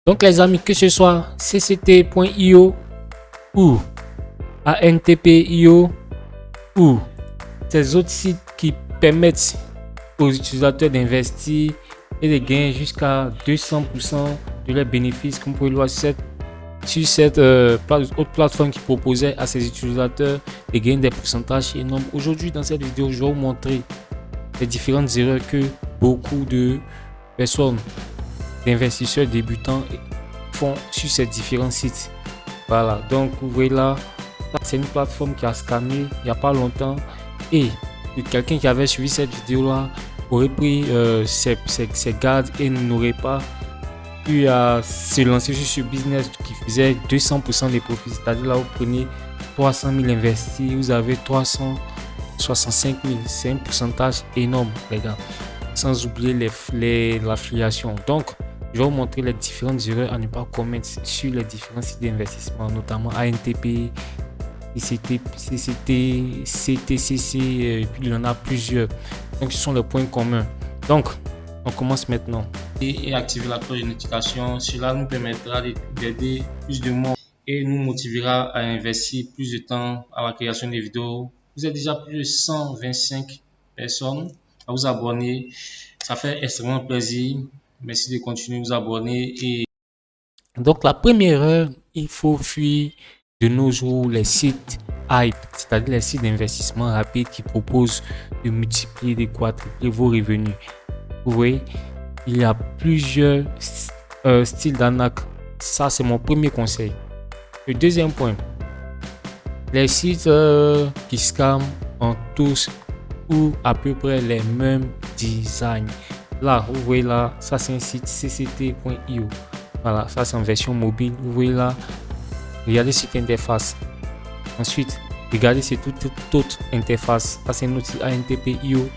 Donc les amis, que ce soit cct.io ou ANTP.io ou ces autres sites qui permettent aux utilisateurs d'investir et de gagner jusqu'à 200% de leurs bénéfices, comme vous pouvez le voir sur cette autre plateforme qui proposait à ses utilisateurs de gagner des pourcentages énormes. Aujourd'hui, dans cette vidéo, je vais vous montrer les différentes erreurs que beaucoup de personnes, d'investisseurs débutants font sur ces différents sites. Voilà, donc vous voyez là, c'est une plateforme qui a scammé il n'y a pas longtemps, et quelqu'un qui avait suivi cette vidéo là aurait pris ses gardes et n'aurait pas pu se lancer sur ce business qui faisait 200% des profits. C'est-à-dire là, vous prenez 300 000 investis, vous avez 365 000. C'est un pourcentage énorme, les gars, sans oublier l'affiliation. Donc je vais vous montrer les différentes erreurs à ne pas commettre sur les différents sites d'investissement, notamment ANTP, CCT, CTCC, et puis il y en a plusieurs. Donc ce sont les points communs. Donc on commence maintenant. Et activer la cloche de notification, cela nous permettra d'aider plus de monde et nous motivera à investir plus de temps à la création des vidéos. Vous êtes déjà plus de 125 personnes à vous abonner, ça fait extrêmement plaisir. Merci de continuer à vous abonner. Et donc la première erreur, il faut fuir de nos jours les sites hype, c'est-à-dire les sites d'investissement rapide qui proposent de multiplier, de quadrupler vos revenus. Vous voyez, il y a plusieurs styles d'arnaque. Ça, c'est mon premier conseil. Le deuxième point, les sites qui scamment ont tous ou à peu près les mêmes designs. Là, vous voyez là, ça c'est un site cct.io. Voilà, ça c'est en version mobile. Vous voyez là, regardez cette interface. Ensuite, regardez c'est toute autre interface. Ça c'est un outil ANTP.io.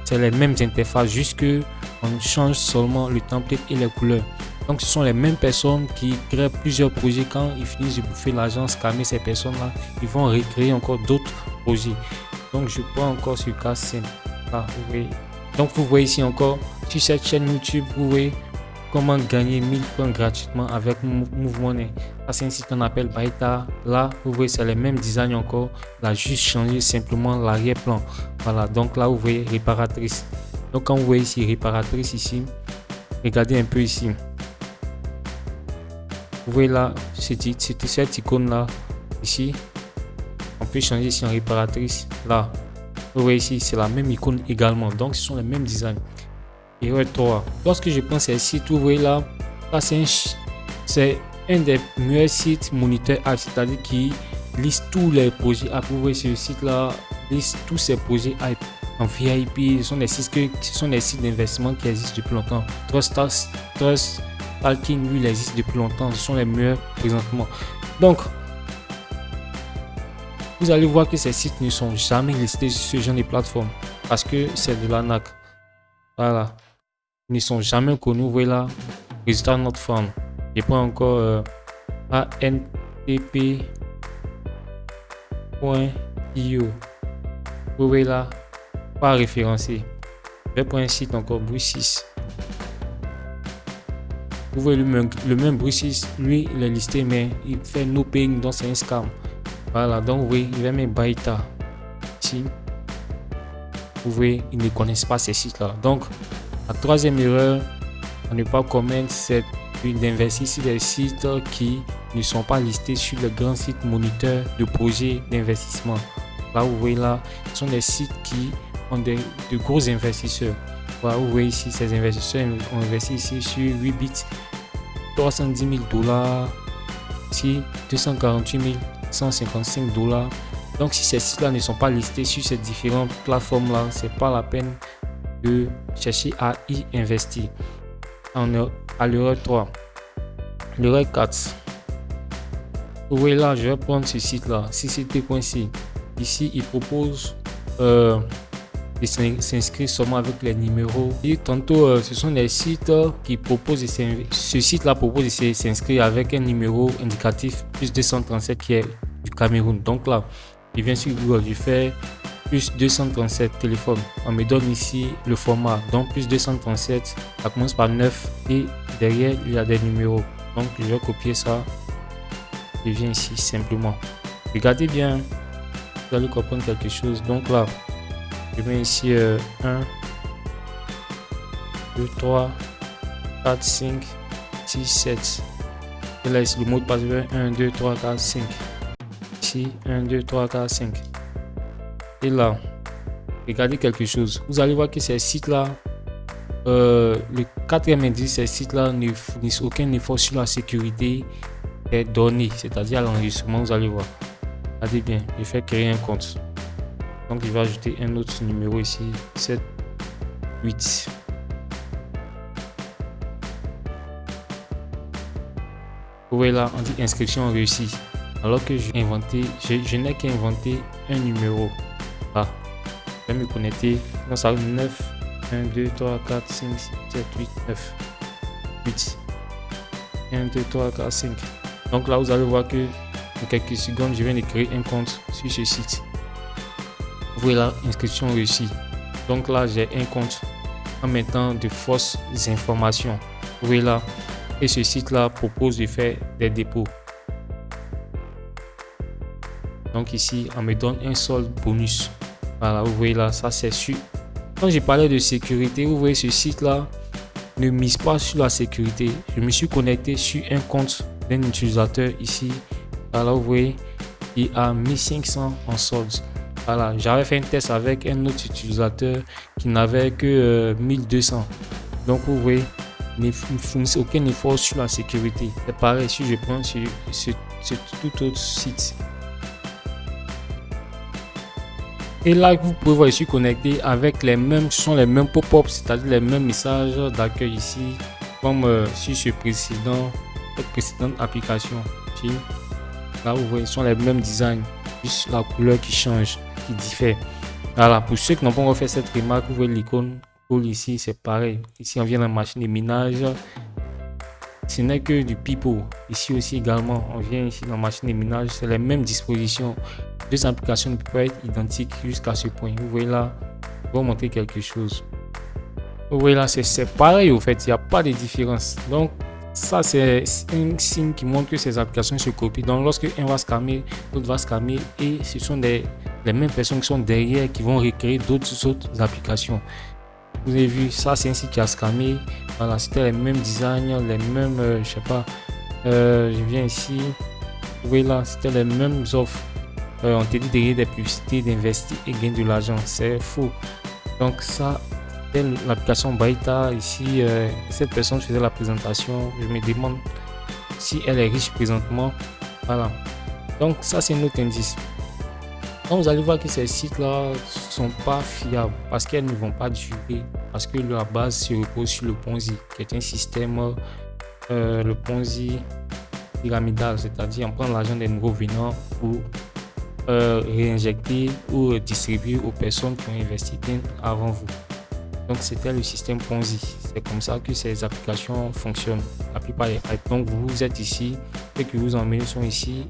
C'est les mêmes interfaces, juste que on change seulement le template et les couleurs. Donc ce sont les mêmes personnes qui créent plusieurs projets. Quand ils finissent de bouffer l'argent, scammer ces personnes là, ils vont recréer encore d'autres projets. Donc je prends encore ce cas simple. Là, vous voyez. Donc vous voyez ici encore sur cette chaîne YouTube, vous voyez comment gagner 1000 francs gratuitement avec Move Money. Ça c'est un site qu'on appelle Baita. Là vous voyez c'est les mêmes designs encore, là juste changer simplement l'arrière-plan. Voilà, donc là vous voyez réparatrice. Donc quand vous voyez ici réparatrice ici, regardez un peu ici. Vous voyez là cette icône là ici, on peut changer ici en réparatrice. Là vous voyez ici c'est la même icône également, donc ce sont les mêmes designs. Erreur 3. Lorsque je prends ces sites, vous voyez là, c'est un des meilleurs sites moniteurs, c'est-à-dire qui liste tous les projets. Vous voyez ce site là liste tous ces projets hype en VIP. Ce sont des sites d'investissement qui existent depuis longtemps. Trust Talking, lui, il existe depuis longtemps. Ce sont les meilleurs présentement. Donc vous allez voir que ces sites ne sont jamais listés sur ce genre de plateforme parce que c'est de l'arnaque. Voilà, ils ne sont jamais connus. Vous voyez là, résultat not found. Je prends encore ANTP.io. Vous voyez là, pas référencé. Je vais prendre un site encore, Bruce6. Vous voyez le même Bruce6, lui il est listé mais il fait no paying, donc c'est un scam. Voilà, donc vous voyez, il va mettre Baita ici. Vous voyez, ils ne connaissent pas ces sites là. Donc la troisième erreur à ne pas commettre, c'est d'investir sur des sites qui ne sont pas listés sur le grand site moniteur de projets d'investissement. Là vous voyez là, ce sont des sites qui ont de gros investisseurs. Voilà, vous voyez ici, ces investisseurs ont investi ici sur 8bit, 310 000 $, ici 248 155 $. Donc si ces sites là ne sont pas listés sur ces différentes plateformes là, c'est pas la peine de chercher à y investir. À l'erreur 3. L'erreur 4. Vous voyez là, je vais prendre ce site là, cct.c. Ici il propose de s'inscrire seulement avec les numéros. Et tantôt ce sont des sites qui proposent ce site là propose de s'inscrire avec un numéro indicatif plus 237 qui est du Cameroun. Donc là je viens sur Google, je fais plus 237 téléphone. On me donne ici le format, donc plus 237, ça commence par 9 et derrière il y a des numéros. Donc je vais copier ça. Je viens ici simplement. Regardez bien, vous allez comprendre quelque chose. Donc là, je mets ici 1, 2, 3, 4, 5, 6, 7. Et là, ici, le mot de passe 1, 2, 3, 4, 5. Ici, 1, 2, 3, 4, 5. Et là, regardez quelque chose. Vous allez voir que ces sites-là, le quatrième indice, ces sites-là ne fournissent aucun effort sur la sécurité des données, c'est-à-dire l'enregistrement. Vous allez voir. Regardez bien, je vais créer un compte. Donc, je vais ajouter un autre numéro ici, 7, 8. Vous voyez là, on dit inscription réussie. Alors que je n'ai qu'à inventer un numéro. Là, je vais me connecter. Donc, ça va 9, 1, 2, 3, 4, 5, 6, 7, 8, 9. 8. 1, 2, 3, 4, 5. Donc là, vous allez voir que en quelques secondes, je viens de créer un compte sur ce site. Vous voyez là, inscription réussie. Donc là, j'ai un compte en mettant de fausses informations. Vous voyez là. Et ce site-là propose de faire des dépôts. Donc ici, on me donne un solde bonus. Voilà, vous voyez là, ça c'est sûr. Quand j'ai parlé de sécurité, vous voyez ce site-là ne mise pas sur la sécurité. Je me suis connecté sur un compte d'un utilisateur ici. Voilà, vous voyez, il a 1500 en solde. Voilà, j'avais fait un test avec un autre utilisateur qui n'avait que 1200. Donc vous voyez, ne fournissent aucun effort sur la sécurité. C'est pareil si je prends sur tout autre site. Et là, vous pouvez voir, je suis connecté avec les mêmes pop-up, c'est-à-dire les mêmes messages d'accueil ici, comme sur cette précédente application. Là, vous voyez, ce sont les mêmes designs, juste la couleur qui change, qui diffère. Voilà, pour ceux qui n'ont pas encore fait cette remarque, vous voyez l'icône ici, c'est pareil. Ici, on vient dans la machine de ménage. Ce n'est que du pipeau. Ici aussi également, on vient ici dans la machine de ménage. C'est les mêmes dispositions. Deux applications ne peuvent pas être identiques jusqu'à ce point. Vous voyez là, je vais vous montrer quelque chose. Vous voyez là, c'est pareil au fait. Il n'y a pas de différence. Donc, ça, c'est un signe qui montre que ces applications se copient. Donc, lorsque un va scammer, l'autre va scammer. Et ce sont les mêmes personnes qui sont derrière qui vont recréer d'autres applications. Vous avez vu, ça c'est un site qui a scammé. Voilà, c'était les mêmes designs, les mêmes, je sais pas. Je viens ici. Vous voyez là, c'était les mêmes offres. On te dit derrière des publicités, d'investir et gagner de l'argent. C'est faux. Donc ça, c'était l'application Baita. Ici, cette personne faisait la présentation. Je me demande si elle est riche présentement. Voilà. Donc ça c'est un autre indice. Donc vous allez voir que ces sites-là ne sont pas fiables parce qu'elles ne vont pas durer, parce que leur base se repose sur le Ponzi, qui est un système, le Ponzi pyramidal, c'est-à-dire on prend l'argent des nouveaux venants pour réinjecter ou distribuer aux personnes qui ont investi avant vous. Donc c'était le système Ponzi. C'est comme ça que ces applications fonctionnent. La plupart des cas. Donc vous êtes ici, ceux qui vous emmenent sont ici.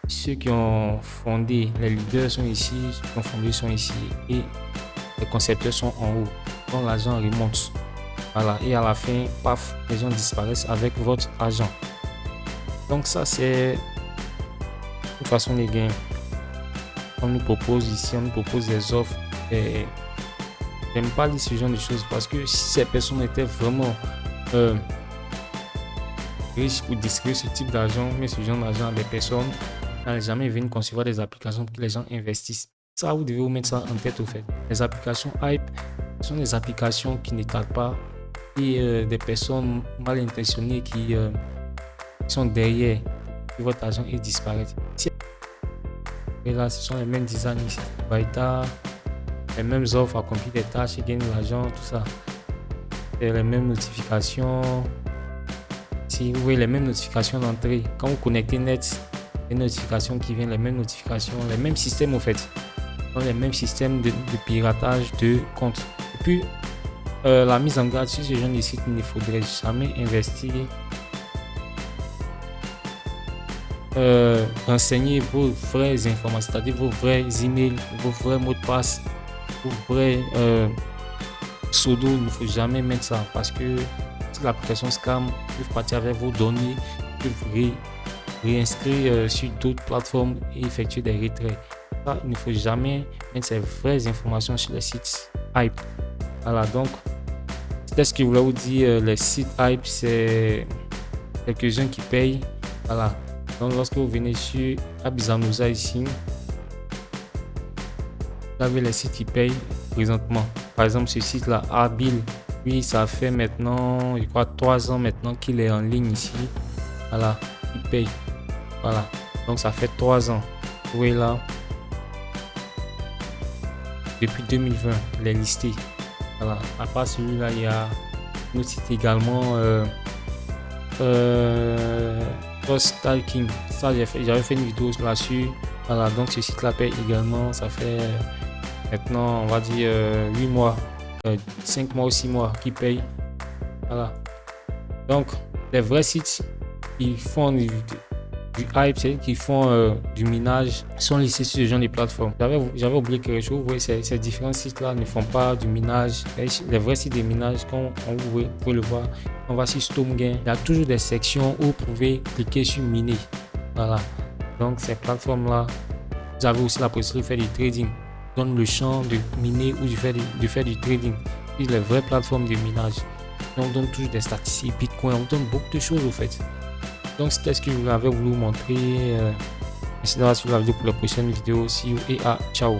Ceux qui ont fondé, les leaders sont ici, ceux qui ont fondé sont ici et les concepteurs sont en haut. Donc l'argent remonte. Voilà. Et à la fin, paf, les gens disparaissent avec votre argent. Donc ça c'est une façon de gagner. On nous propose ici, on nous propose des offres. Et j'aime pas dire ce genre de choses parce que si ces personnes étaient vraiment riches pour distribuer ce type d'argent, mais ce genre d'argent à des personnes, n'allez jamais venir concevoir des applications pour que les gens investissent. Ça, vous devez vous mettre ça en tête au fait. Les applications hype sont des applications qui ne tardent pas et des personnes mal intentionnées qui sont derrière et votre argent est disparaît. Et là, ce sont les mêmes designs ici. Baita, les mêmes offres, accomplir des tâches et gagner de l'argent, tout ça. Et les mêmes notifications. Si vous voyez les mêmes notifications d'entrée, quand vous connectez net, les notifications qui viennent, les mêmes notifications, les mêmes systèmes au fait. Donc, les mêmes systèmes de piratage de comptes. Et puis, la mise en garde sur ce genre de site, il ne faudrait jamais investir. Renseignez vos vraies informations, c'est-à-dire vos vrais emails, vos vrais mots de passe, vos vrais pseudos. Il ne faut jamais mettre ça parce que si l'application scam, vous partez avec vos données peuvent réinscrire sur d'autres plateformes et effectuer des retraits. Ça, il ne faut jamais mettre ces vraies informations sur les sites hype. Voilà, donc c'est ce que je voulais vous dire. Les sites hype, c'est quelques-uns qui payent. Voilà, donc lorsque vous venez sur Abizanouza ici, vous avez les sites qui payent présentement. Par exemple, ce site-là, Abil, oui, ça fait maintenant, je crois, 3 ans maintenant qu'il est en ligne ici. Voilà, il paye. Voilà, donc ça fait 3 ans. Vous voyez là, depuis 2020, il est listé. Voilà, à part celui-là, il y a un autre site également, Stalking. Ça, j'avais fait une vidéo là-dessus. Voilà, donc ce site-là paye également. Ça fait maintenant, on va dire 8 mois, 5 mois ou 6 mois qui payent. Voilà. Donc, les vrais sites qui font du hype, c'est qui font du minage, sont listés sur ce genre de plateforme. J'avais oublié quelque chose. Vous voyez, ces différents sites-là ne font pas du minage. Les vrais sites de minage, comme vous pouvez le voir, on va sur StormGain. Il y a toujours des sections où vous pouvez cliquer sur miner. Voilà. Donc, ces plateformes-là, vous avez aussi la possibilité de faire du trading. Donne le champ de miner ou de faire du trading. Puis les vraies plateformes de minage. On donne toujours des statistiques Bitcoin. On donne beaucoup de choses au fait. Donc c'était ce que je vous avais voulu vous montrer. Merci d'avoir suivi la vidéo pour la prochaine vidéo. See you et ciao.